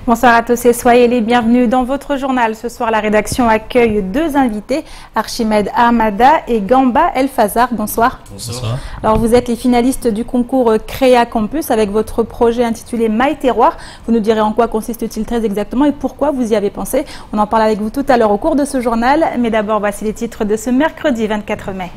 Bonsoir à tous et soyez les bienvenus dans votre journal. Ce soir, la rédaction accueille deux invités, Archimède Ahmada et Gamba El Fazar. Bonsoir. Bonsoir. Alors, vous êtes les finalistes du concours Créa Campus avec votre projet intitulé My Terroir. Vous nous direz en quoi consiste-t-il très exactement et pourquoi vous y avez pensé. On en parle avec vous tout à l'heure au cours de ce journal. Mais d'abord, voici les titres de ce mercredi 24 mai.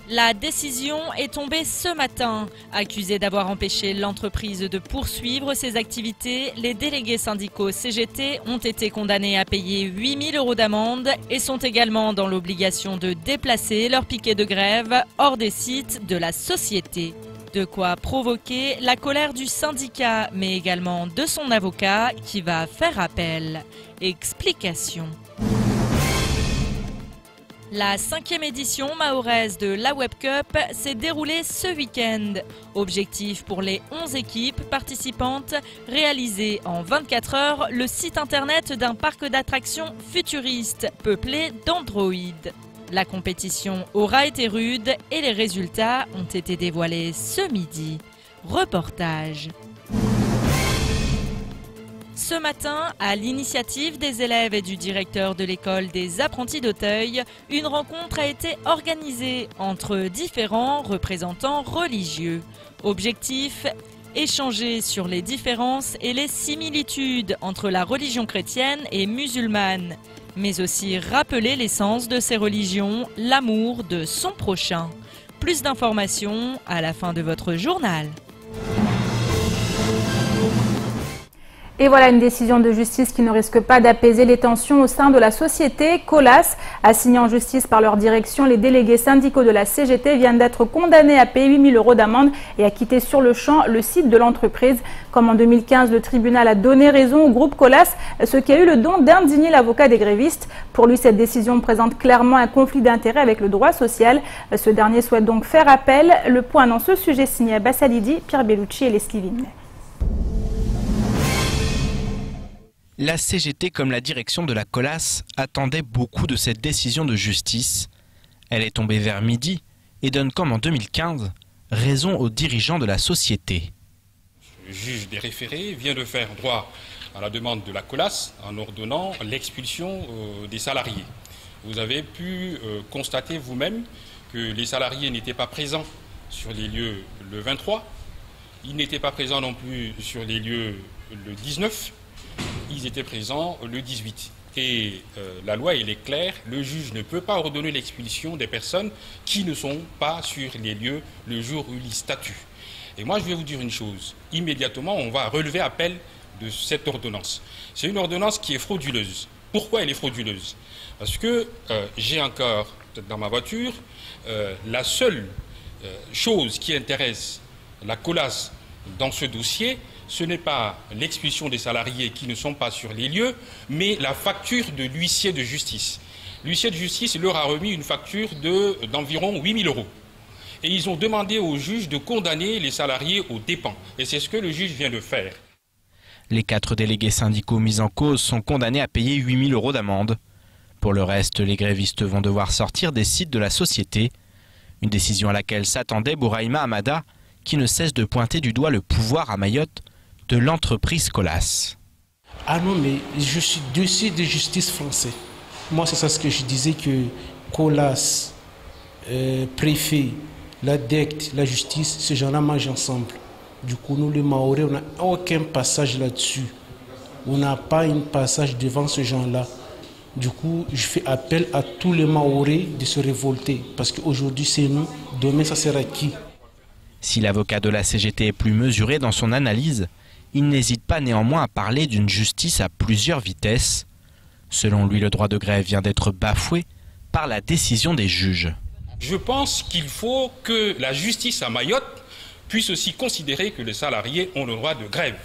La décision est tombée ce matin. Accusés d'avoir empêché l'entreprise de poursuivre ses activités, les délégués syndicaux CGT ont été condamnés à payer 8 000 € d'amende et sont également dans l'obligation de déplacer leur piquet de grève hors des sites de la société. De quoi provoquer la colère du syndicat, mais également de son avocat qui va faire appel. Explication. La 5e édition mahoraise de la Web Cup s'est déroulée ce week-end. Objectif pour les 11 équipes participantes, réaliser en 24 heures le site internet d'un parc d'attractions futuriste peuplé d'Android. La compétition aura été rude et les résultats ont été dévoilés ce midi. Reportage. Ce matin, à l'initiative des élèves et du directeur de l'école des apprentis d'Auteuil, une rencontre a été organisée entre différents représentants religieux. Objectif : échanger sur les différences et les similitudes entre la religion chrétienne et musulmane, mais aussi rappeler l'essence de ces religions, l'amour de son prochain. Plus d'informations à la fin de votre journal. Et voilà une décision de justice qui ne risque pas d'apaiser les tensions au sein de la société. Colas, assigné en justice par leur direction, les délégués syndicaux de la CGT viennent d'être condamnés à payer 8 000 € d'amende et à quitter sur le champ le site de l'entreprise. Comme en 2015, le tribunal a donné raison au groupe Colas, ce qui a eu le don d'indigner l'avocat des grévistes. Pour lui, cette décision présente clairement un conflit d'intérêts avec le droit social. Ce dernier souhaite donc faire appel. Le point dans ce sujet signé à Bassalidi, Pierre Bellucci et Leslie Vigne. La CGT, comme la direction de la Colas, attendait beaucoup de cette décision de justice. Elle est tombée vers midi et donne, comme en 2015, raison aux dirigeants de la société. Le juge des référés vient de faire droit à la demande de la Colas en ordonnant l'expulsion des salariés. Vous avez pu constater vous-même que les salariés n'étaient pas présents sur les lieux le 23, ils n'étaient pas présents non plus sur les lieux le 19, ils étaient présents le 18. Et la loi, elle est claire, le juge ne peut pas ordonner l'expulsion des personnes qui ne sont pas sur les lieux le jour où il statue. Et moi, je vais vous dire une chose. Immédiatement, on va relever appel de cette ordonnance. C'est une ordonnance qui est frauduleuse. Pourquoi elle est frauduleuse? Parce que j'ai encore, peut-être dans ma voiture, la seule chose qui intéresse la Colas dans ce dossier, ce n'est pas l'expulsion des salariés qui ne sont pas sur les lieux, mais la facture de l'huissier de justice. L'huissier de justice leur a remis une facture d'environ 8 000 €. Et ils ont demandé au juge de condamner les salariés aux dépens. Et c'est ce que le juge vient de faire. Les 4 délégués syndicaux mis en cause sont condamnés à payer 8 000 € d'amende. Pour le reste, les grévistes vont devoir sortir des sites de la société. Une décision à laquelle s'attendait Bouraïma Ahmada, qui ne cesse de pointer du doigt le pouvoir à Mayotte de l'entreprise Colas. Ah non, mais je suis dossier de justice français. Moi, c'est ça ce que je disais, que Colas, préfet, la DECT, la justice, ces gens-là mangent ensemble. Du coup, nous, les Mahorais, on n'a aucun passage là-dessus. On n'a pas un passage devant ces gens-là. Du coup, je fais appel à tous les Mahorais de se révolter. Parce qu'aujourd'hui, c'est nous, demain, ça sera qui? Si l'avocat de la CGT est plus mesuré dans son analyse, il n'hésite pas néanmoins à parler d'une justice à plusieurs vitesses. Selon lui, le droit de grève vient d'être bafoué par la décision des juges. Je pense qu'il faut que la justice à Mayotte puisse aussi considérer que les salariés ont le droit de grève.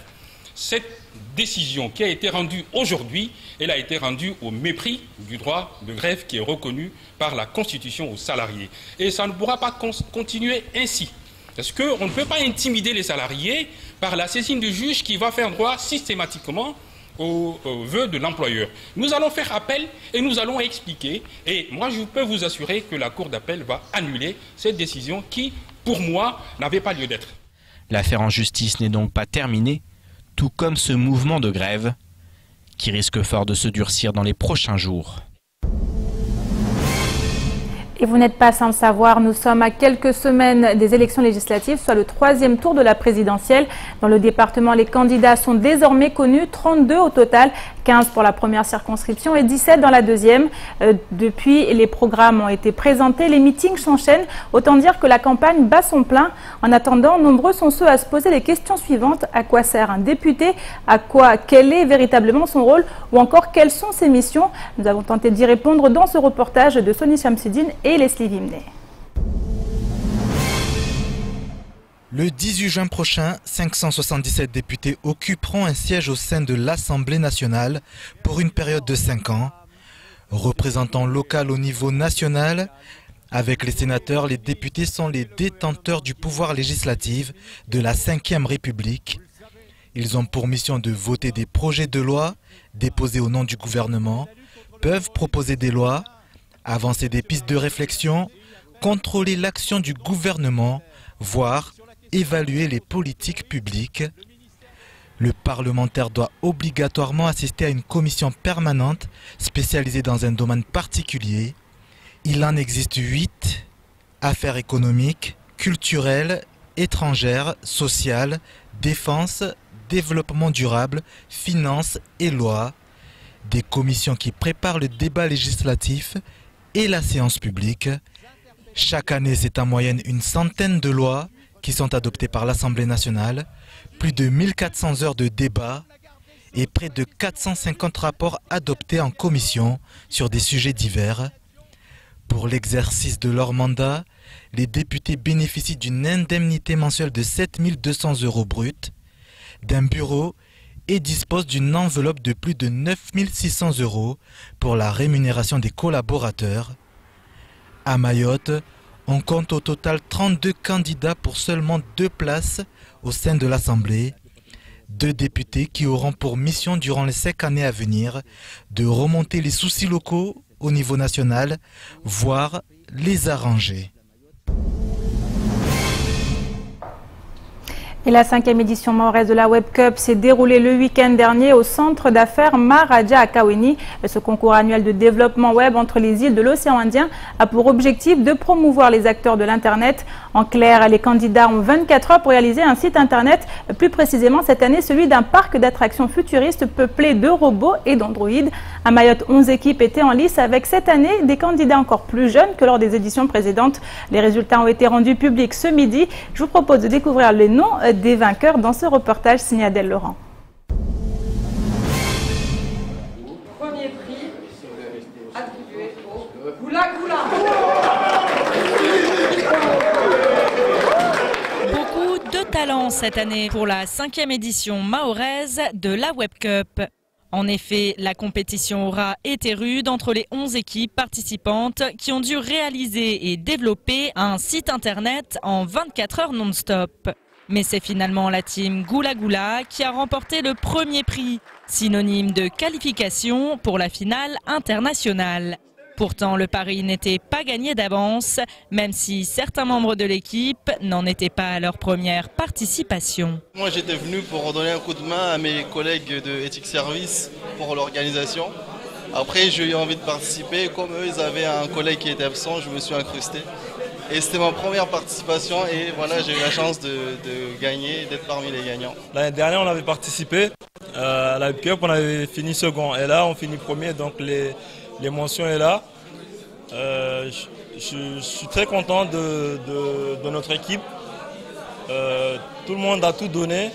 Cette décision qui a été rendue aujourd'hui, elle a été rendue au mépris du droit de grève qui est reconnu par la Constitution aux salariés. Et ça ne pourra pas continuer ainsi. Parce qu'on ne peut pas intimider les salariés par la saisine du juge qui va faire droit systématiquement aux vœux de l'employeur. Nous allons faire appel et nous allons expliquer. Et moi, je peux vous assurer que la Cour d'appel va annuler cette décision qui, pour moi, n'avait pas lieu d'être. L'affaire en justice n'est donc pas terminée, tout comme ce mouvement de grève qui risque fort de se durcir dans les prochains jours. Et vous n'êtes pas sans le savoir, nous sommes à quelques semaines des élections législatives, soit le 3e tour de la présidentielle. Dans le département, les candidats sont désormais connus, 32 au total, 15 pour la première circonscription et 17 dans la deuxième. Depuis, les programmes ont été présentés, les meetings s'enchaînent. Autant dire que la campagne bat son plein. En attendant, nombreux sont ceux à se poser les questions suivantes. À quoi sert un député? Quel est véritablement son rôle? Ou encore, quelles sont ses missions? Nous avons tenté d'y répondre dans ce reportage de Sony Chamsidine et Leslie Vimney. Le 18 juin prochain, 577 députés occuperont un siège au sein de l'Assemblée nationale pour une période de 5 ans. Représentant local au niveau national, avec les sénateurs, les députés sont les détenteurs du pouvoir législatif de la Ve République. Ils ont pour mission de voter des projets de loi déposés au nom du gouvernement, peuvent proposer des lois, avancer des pistes de réflexion, contrôler l'action du gouvernement, voire évaluer les politiques publiques. Le parlementaire doit obligatoirement assister à une commission permanente spécialisée dans un domaine particulier. Il en existe 8, affaires économiques, culturelles, étrangères, sociales, défense, développement durable, finances et lois. Des commissions qui préparent le débat législatif et la séance publique. Chaque année, c'est en moyenne une centaine de lois qui sont adoptées par l'Assemblée nationale, plus de 1400 heures de débat et près de 450 rapports adoptés en commission sur des sujets divers. Pour l'exercice de leur mandat, les députés bénéficient d'une indemnité mensuelle de 7 200 € bruts, d'un bureau et disposent d'une enveloppe de plus de 9 600 € pour la rémunération des collaborateurs. À Mayotte, on compte au total 32 candidats pour seulement 2 places au sein de l'Assemblée. 2 députés qui auront pour mission durant les 5 années à venir de remonter les soucis locaux au niveau national, voire les arranger. Et la 5e édition mahoraise de la Web Cup s'est déroulée le week-end dernier au centre d'affaires Maharaja à Kaweni. Ce concours annuel de développement web entre les îles de l'océan Indien a pour objectif de promouvoir les acteurs de l'Internet. En clair, les candidats ont 24 heures pour réaliser un site Internet, plus précisément cette année celui d'un parc d'attractions futuristes peuplé de robots et d'androïdes. À Mayotte, 11 équipes étaient en lice avec cette année des candidats encore plus jeunes que lors des éditions précédentes. Les résultats ont été rendus publics ce midi. Je vous propose de découvrir les noms des vainqueurs dans ce reportage signé Adèle Laurent. Premier prix attribué au Goula Goula. Beaucoup de talent cette année pour la 5e édition mahoraise de la Web Cup. En effet, la compétition aura été rude entre les 11 équipes participantes qui ont dû réaliser et développer un site internet en 24 heures non-stop. Mais c'est finalement la team Goula Goula qui a remporté le premier prix, synonyme de qualification pour la finale internationale. Pourtant, le pari n'était pas gagné d'avance, même si certains membres de l'équipe n'en étaient pas à leur première participation. Moi, j'étais venu pour donner un coup de main à mes collègues de Ethic Service pour l'organisation. Après, j'ai eu envie de participer. Comme eux, ils avaient un collègue qui était absent, je me suis incrusté. Et c'était ma première participation et voilà, j'ai eu la chance de gagner, d'être parmi les gagnants. L'année dernière, on avait participé à la Web Cup, on avait fini second. Et là, on finit premier, donc les mentions sont là. Je suis très content de notre équipe. Tout le monde a tout donné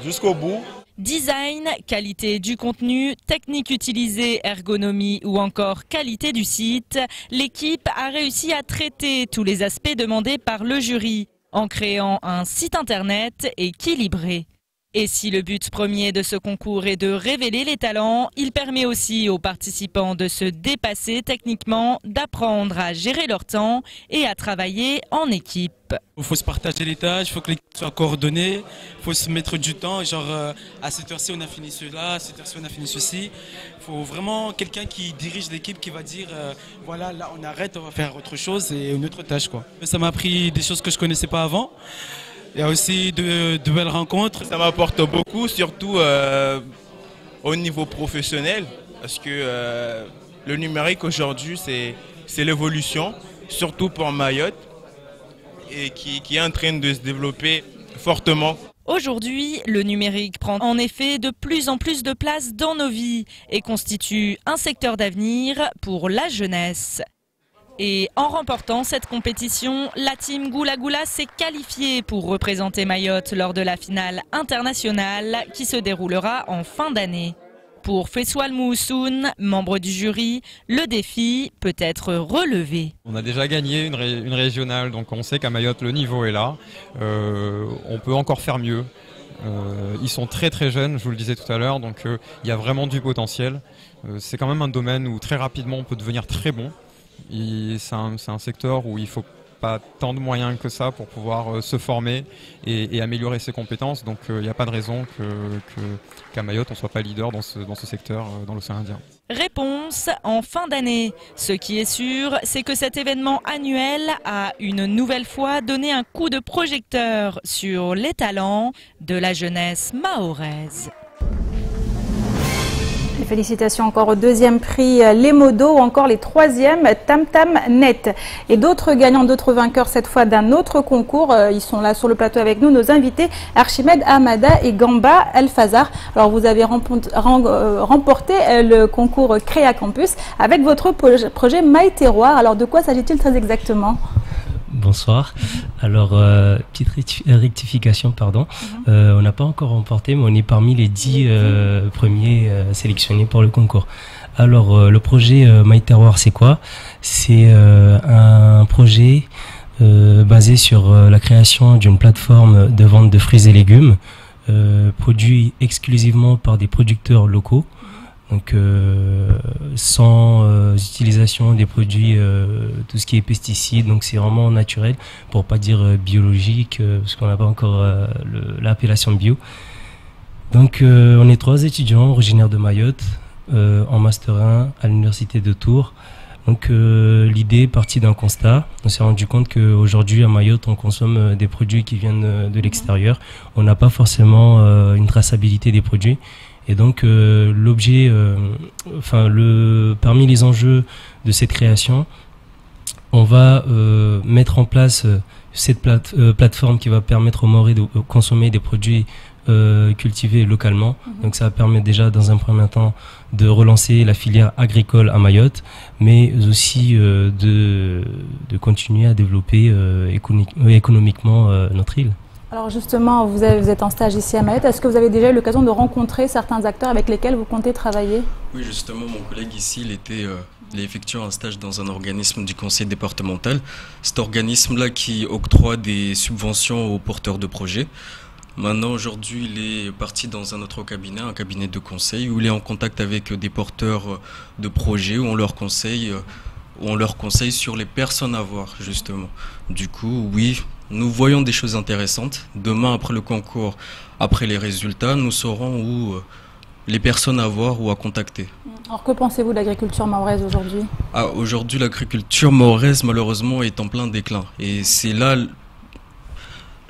jusqu'au bout. Design, qualité du contenu, technique utilisée, ergonomie ou encore qualité du site, l'équipe a réussi à traiter tous les aspects demandés par le jury en créant un site internet équilibré. Et si le but premier de ce concours est de révéler les talents, il permet aussi aux participants de se dépasser techniquement, d'apprendre à gérer leur temps et à travailler en équipe. Il faut se partager les tâches, il faut que l'équipe soit coordonnée, il faut se mettre du temps, genre à cette heure-ci on a fini cela, à cette heure-ci on a fini ceci. Il faut vraiment quelqu'un qui dirige l'équipe qui va dire voilà, là on arrête, on va faire autre chose et une autre tâche, quoi. Ça m'a appris des choses que je ne connaissais pas avant. Il y a aussi de belles rencontres. Ça m'apporte beaucoup, surtout au niveau professionnel, parce que le numérique aujourd'hui, c'est l'évolution, surtout pour Mayotte, et qui est en train de se développer fortement. Aujourd'hui, le numérique prend en effet de plus en plus de place dans nos vies et constitue un secteur d'avenir pour la jeunesse. Et en remportant cette compétition, la team Goula Goula s'est qualifiée pour représenter Mayotte lors de la finale internationale qui se déroulera en fin d'année. Pour Feswal Moussoun, membre du jury, le défi peut être relevé. On a déjà gagné une régionale, donc on sait qu'à Mayotte le niveau est là. On peut encore faire mieux. Ils sont très très jeunes, je vous le disais tout à l'heure, donc il y a vraiment du potentiel. C'est quand même un domaine où très rapidement on peut devenir très bon. C'est un secteur où il faut pas tant de moyens que ça pour pouvoir se former et améliorer ses compétences. Donc il n'y a pas de raison qu'à Mayotte on ne soit pas leader dans ce secteur dans l'océan Indien. Réponse en fin d'année. Ce qui est sûr, c'est que cet événement annuel a une nouvelle fois donné un coup de projecteur sur les talents de la jeunesse mahoraise. Félicitations encore au deuxième prix Les Modos ou encore les troisièmes Tam Tam Net. Et d'autres gagnants, d'autres vainqueurs cette fois d'un autre concours. Ils sont là sur le plateau avec nous, nos invités Archimède Hamada et Gamba El Fazar. Alors vous avez remporté le concours Créa Campus avec votre projet My Terroir. Alors de quoi s'agit-il très exactement ? Bonsoir. Alors, petite rectification, pardon. On n'a pas encore remporté, mais on est parmi les 10 premiers sélectionnés pour le concours. Alors, le projet My Terroir, c'est quoi ? C'est un projet basé sur la création d'une plateforme de vente de fruits et légumes produits exclusivement par des producteurs locaux. Donc sans utilisation des produits, tout ce qui est pesticides, donc c'est vraiment naturel, pour pas dire biologique, parce qu'on n'a pas encore l'appellation bio. Donc on est 3 étudiants originaires de Mayotte, en Master 1 à l'université de Tours. Donc l'idée est partie d'un constat. On s'est rendu compte qu'aujourd'hui à Mayotte on consomme des produits qui viennent de l'extérieur. On n'a pas forcément une traçabilité des produits. Et donc parmi les enjeux de cette création, on va mettre en place cette plateforme qui va permettre aux Mahorais de consommer des produits cultivés localement. Donc ça va permettre déjà dans un premier temps de relancer la filière agricole à Mayotte, mais aussi de continuer à développer économiquement notre île. Alors justement, vous êtes en stage ici à Mayotte. Est-ce que vous avez déjà eu l'occasion de rencontrer certains acteurs avec lesquels vous comptez travailler ? Oui, justement, mon collègue ici, il a effectué un stage dans un organisme du conseil départemental. Cet organisme-là qui octroie des subventions aux porteurs de projets. Maintenant, aujourd'hui, il est parti dans un autre cabinet, un cabinet de conseil, où il est en contact avec des porteurs de projets, où on leur conseille sur les personnes à voir, justement. Du coup, oui, nous voyons des choses intéressantes. Demain, après le concours, après les résultats, nous saurons où les personnes à voir ou à contacter. Alors, que pensez-vous de l'agriculture mahoraise aujourd'hui ? Aujourd'hui, l'agriculture mahoraise, malheureusement, est en plein déclin. Et c'est là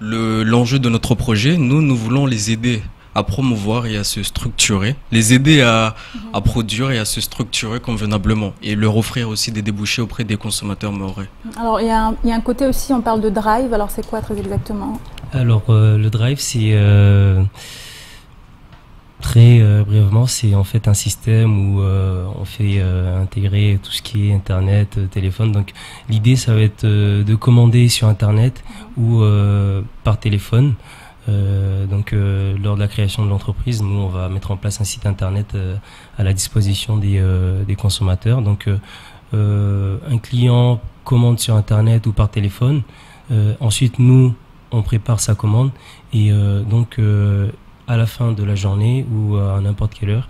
l'enjeu de notre projet. Nous voulons les aider à promouvoir et à se structurer, les aider à produire et à se structurer convenablement et leur offrir aussi des débouchés auprès des consommateurs mahorais. Alors il y a un côté aussi, on parle de drive, alors c'est quoi très exactement ? Alors le drive c'est très brièvement, c'est en fait un système où on fait intégrer tout ce qui est internet, téléphone. Donc l'idée ça va être de commander sur internet ou par téléphone. Lors de la création de l'entreprise, nous on va mettre en place un site internet à la disposition des consommateurs. Donc un client commande sur internet ou par téléphone. Ensuite nous on prépare sa commande et à la fin de la journée ou à n'importe quelle heure,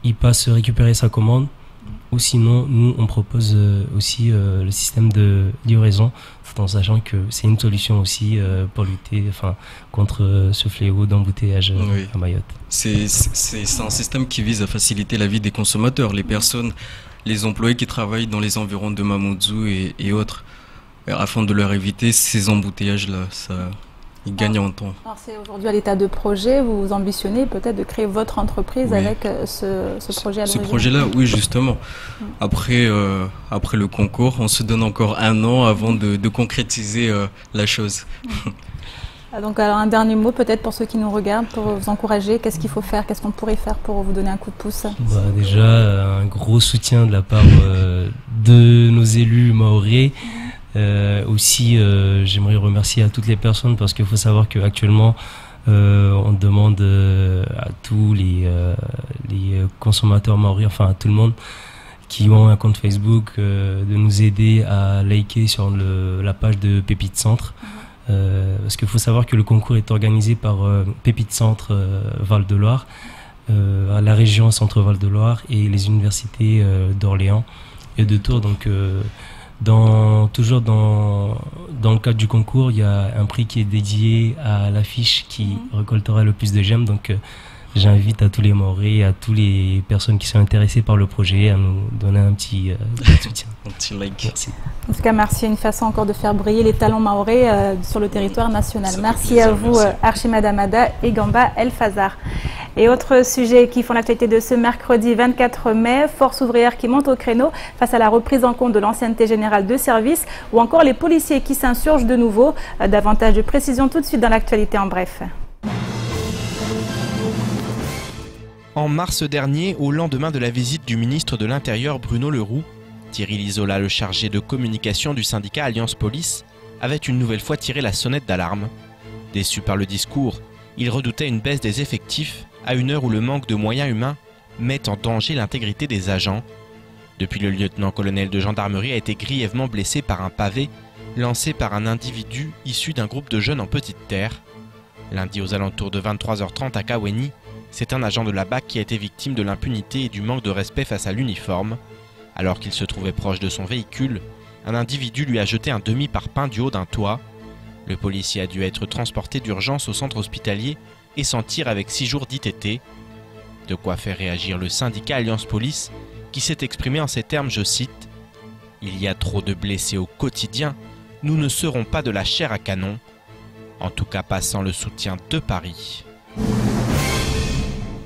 il passe récupérer sa commande. Ou sinon, nous, on propose aussi le système de livraison, tout en sachant que c'est une solution aussi pour lutter contre ce fléau d'embouteillage à Mayotte. C'est un système qui vise à faciliter la vie des consommateurs, les personnes, les employés qui travaillent dans les environs de Mamoudzou et autres. afin de leur éviter ces embouteillages-là. Ils gagnent en temps. Alors c'est aujourd'hui à l'état de projet, vous ambitionnez peut-être de créer votre entreprise avec ce projet à l'origine. Ce projet-là, oui, justement. Après le concours, on se donne encore 1 an avant de concrétiser la chose. Donc alors un dernier mot peut-être pour ceux qui nous regardent, pour vous encourager, qu'est-ce qu'il faut faire, qu'est-ce qu'on pourrait faire pour vous donner un coup de pouce? Déjà, un gros soutien de la part de nos élus mahorais. Aussi, j'aimerais remercier à toutes les personnes parce qu'il faut savoir qu'actuellement, on demande à tous les consommateurs mahorais, enfin à tout le monde qui ont un compte Facebook, de nous aider à liker sur la page de Pépite Centre. Parce qu'il faut savoir que le concours est organisé par Pépite Centre Val-de-Loire, la région Centre-Val de Loire et les universités d'Orléans et de Tours. Donc, toujours dans le cadre du concours, il y a un prix qui est dédié à l'affiche qui récoltera le plus de j'aime. Donc, j'invite à tous les Mahorais, à toutes les personnes qui sont intéressées par le projet à nous donner un petit soutien. Un petit like. Merci. En tout cas, merci, une façon encore de faire briller les talents mahorais sur le territoire national. Merci à vous, Archimad Amada et Gamba El Fazar. Et autre sujet qui font l'actualité de ce mercredi 24 mai, Force ouvrière qui monte au créneau face à la reprise en compte de l'ancienneté générale de service ou encore les policiers qui s'insurgent de nouveau. Davantage de précisions tout de suite dans l'actualité en bref. En mars dernier, au lendemain de la visite du ministre de l'Intérieur Bruno Le Roux, Thierry Lizola, le chargé de communication du syndicat Alliance Police, avait une nouvelle fois tiré la sonnette d'alarme. Déçu par le discours, il redoutait une baisse des effectifs à une heure où le manque de moyens humains met en danger l'intégrité des agents. Depuis, le lieutenant-colonel de gendarmerie a été grièvement blessé par un pavé lancé par un individu issu d'un groupe de jeunes en petite terre. Lundi aux alentours de 23h30 à Kaweni, c'est un agent de la BAC qui a été victime de l'impunité et du manque de respect face à l'uniforme. Alors qu'il se trouvait proche de son véhicule, un individu lui a jeté un demi-parpaing du haut d'un toit. Le policier a dû être transporté d'urgence au centre hospitalier et s'en tire avec 6 jours d'ITT. De quoi faire réagir le syndicat Alliance Police qui s'est exprimé en ces termes, je cite « Il y a trop de blessés au quotidien, nous ne serons pas de la chair à canon ». En tout cas pas sans le soutien de Paris.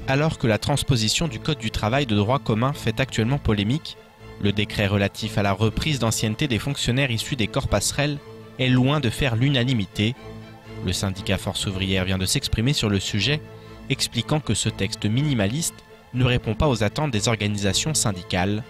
Alors que la transposition du Code du travail de droit commun fait actuellement polémique, le décret relatif à la reprise d'ancienneté des fonctionnaires issus des corps passerelles est loin de faire l'unanimité. Le syndicat Force ouvrière vient de s'exprimer sur le sujet, expliquant que ce texte minimaliste ne répond pas aux attentes des organisations syndicales.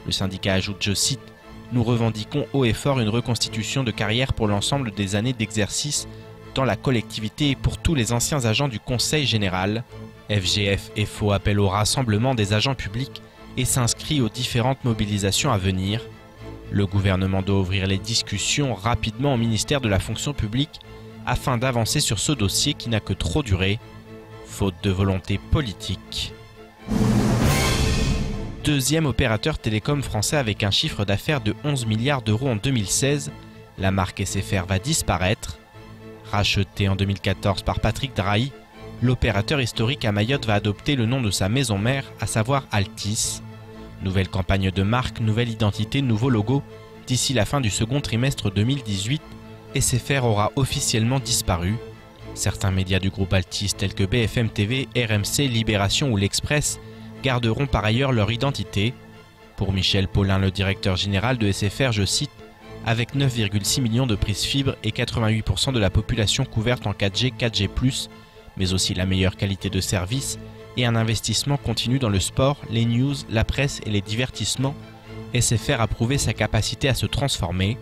Le syndicat ajoute, je cite, « Nous revendiquons haut et fort une reconstitution de carrière pour l'ensemble des années d'exercice dans la collectivité et pour tous les anciens agents du Conseil général. FGF FO appelle au rassemblement des agents publics et s'inscrit aux différentes mobilisations à venir. Le gouvernement doit ouvrir les discussions rapidement au ministère de la fonction publique afin d'avancer sur ce dossier qui n'a que trop duré, faute de volonté politique. Deuxième opérateur télécom français avec un chiffre d'affaires de 11 milliards d'euros en 2016, la marque SFR va disparaître. Racheté en 2014 par Patrick Drahi, l'opérateur historique à Mayotte va adopter le nom de sa maison mère, à savoir Altice. Nouvelle campagne de marque, nouvelle identité, nouveau logo. D'ici la fin du second trimestre 2018, SFR aura officiellement disparu. Certains médias du groupe Altice tels que BFM TV, RMC, Libération ou l'Express garderont par ailleurs leur identité. Pour Michel Paulin, le directeur général de SFR, je cite, « Avec 9,6 millions de prises fibres et 88% de la population couverte en 4G, 4G+, mais aussi la meilleure qualité de service et un investissement continu dans le sport, les news, la presse et les divertissements, SFR a prouvé sa capacité à se transformer.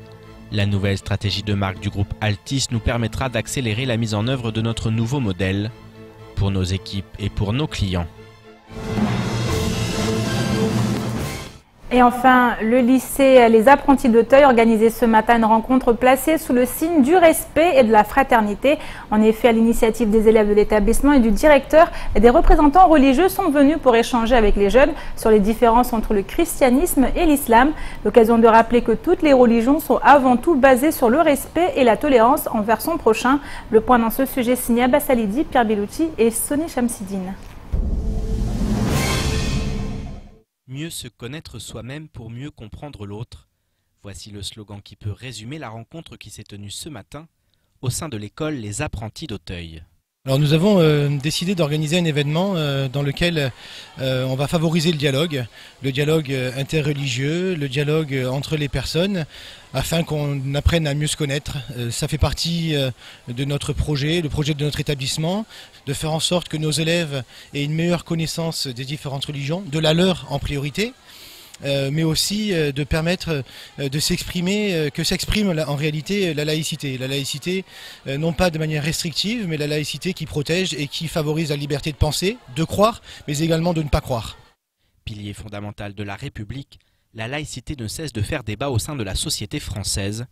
La nouvelle stratégie de marque du groupe Altice nous permettra d'accélérer la mise en œuvre de notre nouveau modèle pour nos équipes et pour nos clients. » Et enfin, le lycée Les Apprentis d'Auteuil organisait ce matin une rencontre placée sous le signe du respect et de la fraternité. En effet, à l'initiative des élèves de l'établissement et du directeur, des représentants religieux sont venus pour échanger avec les jeunes sur les différences entre le christianisme et l'islam. L'occasion de rappeler que toutes les religions sont avant tout basées sur le respect et la tolérance envers son prochain. Le point dans ce sujet signé Abbas Salidi, Pierre Bellouti et Soni Chamsidine. Mieux se connaître soi-même pour mieux comprendre l'autre. Voici le slogan qui peut résumer la rencontre qui s'est tenue ce matin au sein de l'école Les Apprentis d'Auteuil. Alors nous avons décidé d'organiser un événement dans lequel on va favoriser le dialogue interreligieux, le dialogue entre les personnes, afin qu'on apprenne à mieux se connaître. Ça fait partie de notre projet, le projet de notre établissement, de faire en sorte que nos élèves aient une meilleure connaissance des différentes religions, de la leur en priorité, mais aussi de permettre de s'exprimer, que s'exprime en réalité la laïcité. La laïcité, non pas de manière restrictive, mais la laïcité qui protège et qui favorise la liberté de penser, de croire, mais également de ne pas croire. Pilier fondamental de la République, la laïcité ne cesse de faire débat au sein de la société française.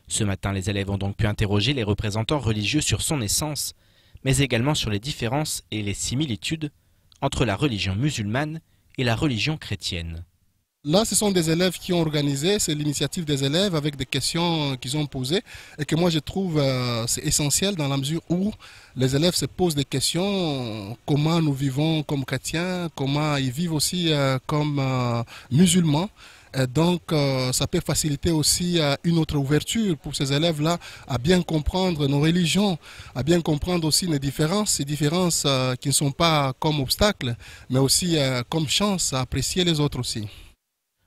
Ce matin, les élèves ont donc pu interroger les représentants religieux sur son essence, mais également sur les différences et les similitudes entre la religion musulmane et la religion chrétienne. Là, ce sont des élèves qui ont organisé, c'est l'initiative des élèves avec des questions qu'ils ont posées et que moi je trouve c'est essentiel dans la mesure où les élèves se posent des questions, comment nous vivons comme chrétiens, comment ils vivent aussi comme musulmans. Et donc ça peut faciliter aussi une autre ouverture pour ces élèves-là à bien comprendre nos religions, à bien comprendre aussi ces différences qui ne sont pas comme obstacles, mais aussi comme chance à apprécier les autres aussi.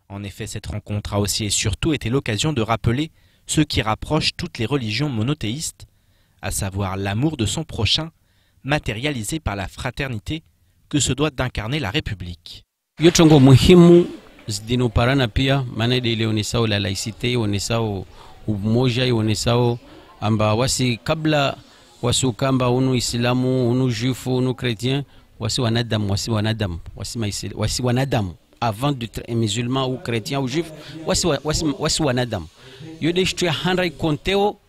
En effet, cette rencontre a aussi et surtout été l'occasion de rappeler ce qui rapproche toutes les religions monothéistes, à savoir l'amour de son prochain, matérialisé par la fraternité que se doit d'incarner la République. Yochongo muhimu zidinoparana pia maana ile ionesao la laicite, ionesao umoja, ionesao amba wasi kabla wasukamba unu Islamu, unu Juifu, unu chrétien, wasi wanadamu. Avant d'être musulman ou chrétien ou juif, wasi wanadamu. Yode shtu ya handra konteo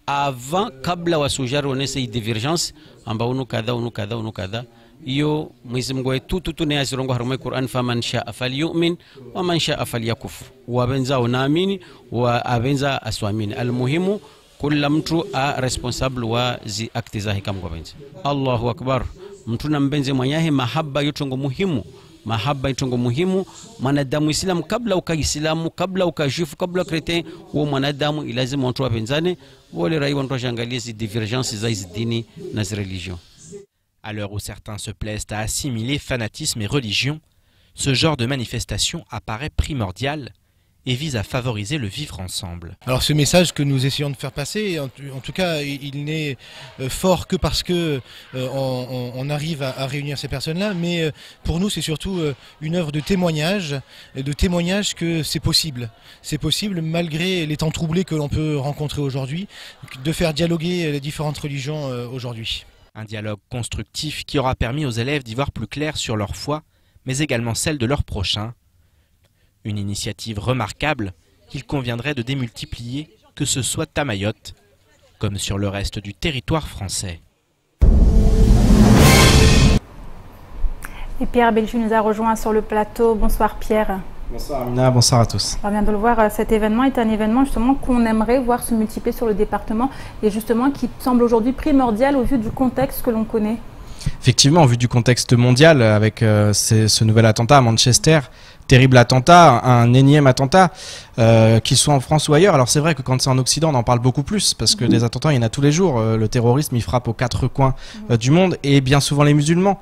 avant kabla wasujari onese i divergence amba unu kadha. Iyo Mwenyezi Mungu wetu tutune azirongo harume Qur'an faman sha'a falyu'min wa man sha'a falyakuf. Wabenza unaamini wa abenza aswamini. Almuhimu kila mtu a responsable wa zi akti zake kama wabenza. Allahu akbar. Mtu na mbenze mwanyahe mahaba yotongo muhimu. Mahaba itongo muhimu. Mwanadamu Islamu kabla ukaislamu, kabla ukajifu, kabla kreten, huo mwanadamu ilazimu watu wapenzane. Wale rai watu washangalie zi divergences za hizi dini na zi religion. À l'heure où certains se plaisent à assimiler fanatisme et religion, ce genre de manifestation apparaît primordial et vise à favoriser le vivre ensemble. Alors ce message que nous essayons de faire passer, en tout cas, il n'est fort que parce que on arrive à réunir ces personnes-là, mais pour nous c'est surtout une œuvre de témoignage que c'est possible. C'est possible malgré les temps troublés que l'on peut rencontrer aujourd'hui, de faire dialoguer les différentes religions aujourd'hui. Un dialogue constructif qui aura permis aux élèves d'y voir plus clair sur leur foi, mais également celle de leurs prochains. Une initiative remarquable qu'il conviendrait de démultiplier, que ce soit à Mayotte, comme sur le reste du territoire français. Et Pierre Belchu nous a rejoint sur le plateau. Bonsoir Pierre. Bonsoir Amina, bonsoir à tous. On vient de le voir, cet événement est un événement justement qu'on aimerait voir se multiplier sur le département et justement qui semble aujourd'hui primordial au vu du contexte que l'on connaît. Effectivement, au vu du contexte mondial avec ce nouvel attentat à Manchester, terrible attentat, un énième attentat, qu'il soit en France ou ailleurs. Alors c'est vrai que quand c'est en Occident, on en parle beaucoup plus parce que des attentats, il y en a tous les jours. Le terrorisme, il frappe aux quatre coins du monde et bien souvent les musulmans.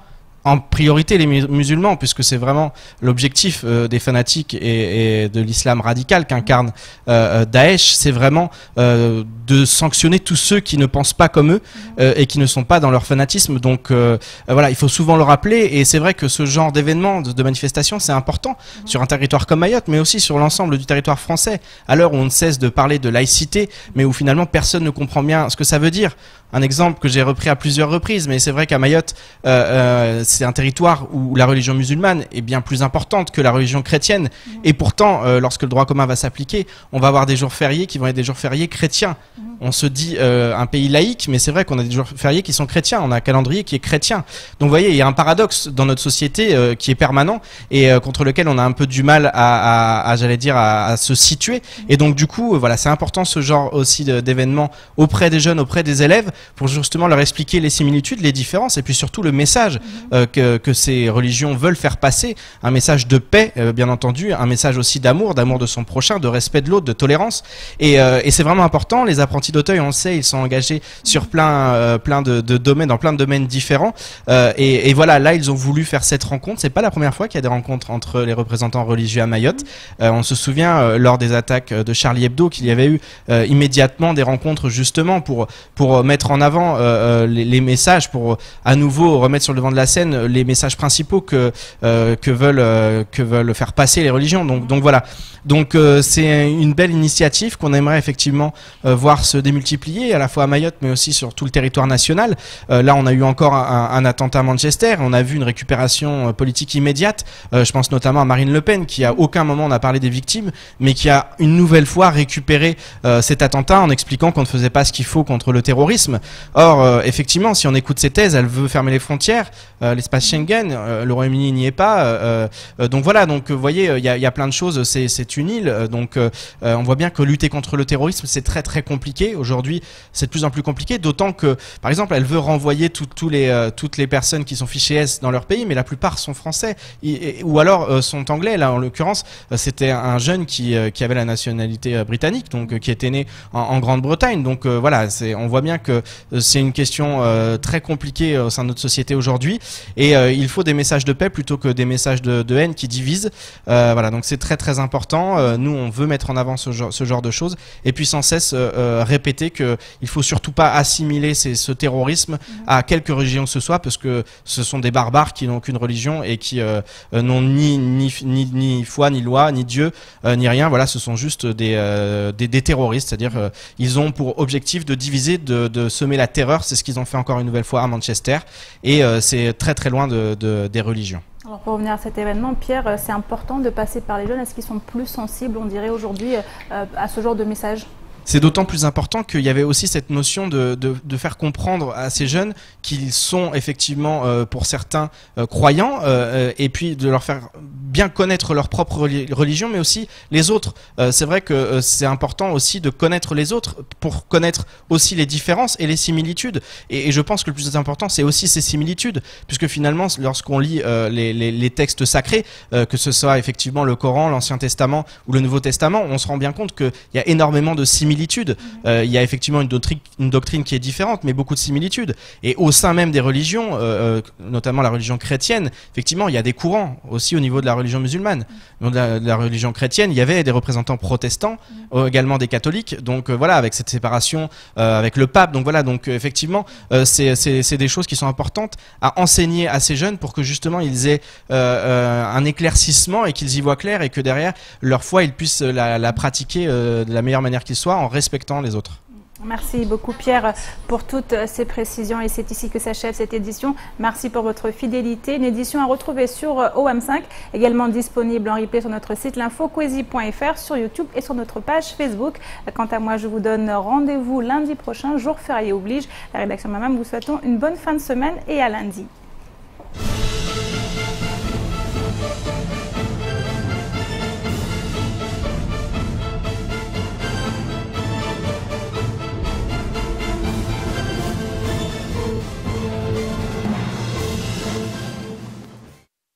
En priorité les musulmans, puisque c'est vraiment l'objectif des fanatiques et de l'islam radical qu'incarne Daesh, c'est vraiment de sanctionner tous ceux qui ne pensent pas comme eux et qui ne sont pas dans leur fanatisme. Donc voilà, il faut souvent le rappeler et c'est vrai que ce genre d'événement, de manifestation, c'est important sur un territoire comme Mayotte, mais aussi sur l'ensemble du territoire français, à l'heure où on ne cesse de parler de laïcité, mais où finalement personne ne comprend bien ce que ça veut dire. Un exemple que j'ai repris à plusieurs reprises, mais c'est vrai qu'à Mayotte, c'est un territoire où la religion musulmane est bien plus importante que la religion chrétienne. Et pourtant, lorsque le droit commun va s'appliquer, on va avoir des jours fériés qui vont être des jours fériés chrétiens. On se dit un pays laïque, mais c'est vrai qu'on a des jours fériés qui sont chrétiens. On a un calendrier qui est chrétien. Donc vous voyez, il y a un paradoxe dans notre société qui est permanent et contre lequel on a un peu du mal j'allais dire, à se situer. Et donc du coup, voilà, c'est important ce genre aussi d'événements auprès des jeunes, auprès des élèves, pour justement leur expliquer les similitudes, les différences et puis surtout le message que ces religions veulent faire passer, un message de paix, bien entendu, un message aussi d'amour de son prochain, de respect de l'autre, de tolérance. Et c'est vraiment important. Les apprentis d'Auteuil, on le sait, ils sont engagés sur plein de domaines, dans plein de domaines différents. Et voilà, là, ils ont voulu faire cette rencontre. C'est pas la première fois qu'il y a des rencontres entre les représentants religieux à Mayotte. On se souvient, lors des attaques de Charlie Hebdo, qu'il y avait eu immédiatement des rencontres justement pour mettre en avant les messages, pour à nouveau remettre sur le devant de la scène les messages principaux que veulent faire passer les religions. Donc voilà. Donc c'est une belle initiative qu'on aimerait effectivement voir se démultiplier à la fois à Mayotte mais aussi sur tout le territoire national. Là on a eu encore un attentat à Manchester, on a vu une récupération politique immédiate. Je pense notamment à Marine Le Pen qui à aucun moment n'a parlé des victimes mais qui a une nouvelle fois récupéré cet attentat en expliquant qu'on ne faisait pas ce qu'il faut contre le terrorisme. Or effectivement si on écoute ses thèses, elle veut fermer les frontières, l'espace Schengen, le Royaume-Uni n'y est pas. Donc voilà, donc vous voyez il y a plein de choses, c'est une île, donc on voit bien que lutter contre le terrorisme c'est très très compliqué. Aujourd'hui c'est de plus en plus compliqué, d'autant que par exemple elle veut renvoyer toutes les personnes qui sont fichées S dans leur pays, mais la plupart sont français ou alors sont anglais. Là en l'occurrence c'était un jeune qui avait la nationalité britannique, donc qui était né en Grande-Bretagne. Donc voilà, on voit bien que c'est une question très compliquée au sein de notre société aujourd'hui, et il faut des messages de paix plutôt que des messages de haine qui divisent. Voilà, donc c'est très très important. Nous on veut mettre en avant ce genre de choses, et puis sans cesse répéter qu'il ne faut surtout pas assimiler ce terrorisme à quelque religion que ce soit, parce que ce sont des barbares qui n'ont qu'une religion et qui n'ont ni foi, ni loi, ni Dieu, ni rien. Voilà, ce sont juste des terroristes, c'est-à-dire ils ont pour objectif de diviser, de semer la terreur. C'est ce qu'ils ont fait encore une nouvelle fois à Manchester, et c'est très très loin des religions. Alors pour revenir à cet événement, Pierre, c'est important de passer par les jeunes. Est-ce qu'ils sont plus sensibles, on dirait aujourd'hui, à ce genre de message ? C'est d'autant plus important qu'il y avait aussi cette notion de faire comprendre à ces jeunes qu'ils sont effectivement pour certains croyants, et puis de leur faire bien connaître leur propre religion, mais aussi les autres. C'est vrai que c'est important aussi de connaître les autres pour connaître aussi les différences et les similitudes. Et je pense que le plus important, c'est aussi ces similitudes, puisque finalement, lorsqu'on lit les textes sacrés, que ce soit effectivement le Coran, l'Ancien Testament ou le Nouveau Testament, on se rend bien compte qu'il y a énormément de similitudes. Il y a effectivement une doctrine qui est différente, mais beaucoup de similitudes. Et au sein même des religions, notamment la religion chrétienne, effectivement, il y a des courants aussi au niveau de la religion musulmane. De la religion chrétienne, il y avait des représentants protestants, également des catholiques. Donc voilà, avec cette séparation avec le pape. Donc voilà, donc effectivement, c'est des choses qui sont importantes à enseigner à ces jeunes pour que justement ils aient un éclaircissement et qu'ils y voient clair, et que derrière leur foi, ils puissent la pratiquer de la meilleure manière qu'ils soient, en respectant les autres. Merci beaucoup Pierre pour toutes ces précisions, et c'est ici que s'achève cette édition. Merci pour votre fidélité. Une édition à retrouver sur OM5, également disponible en replay sur notre site l'infocoesie.fr, sur YouTube et sur notre page Facebook. Quant à moi, je vous donne rendez-vous lundi prochain, jour férié oblige. La rédaction Mamam vous souhaitons une bonne fin de semaine et à lundi.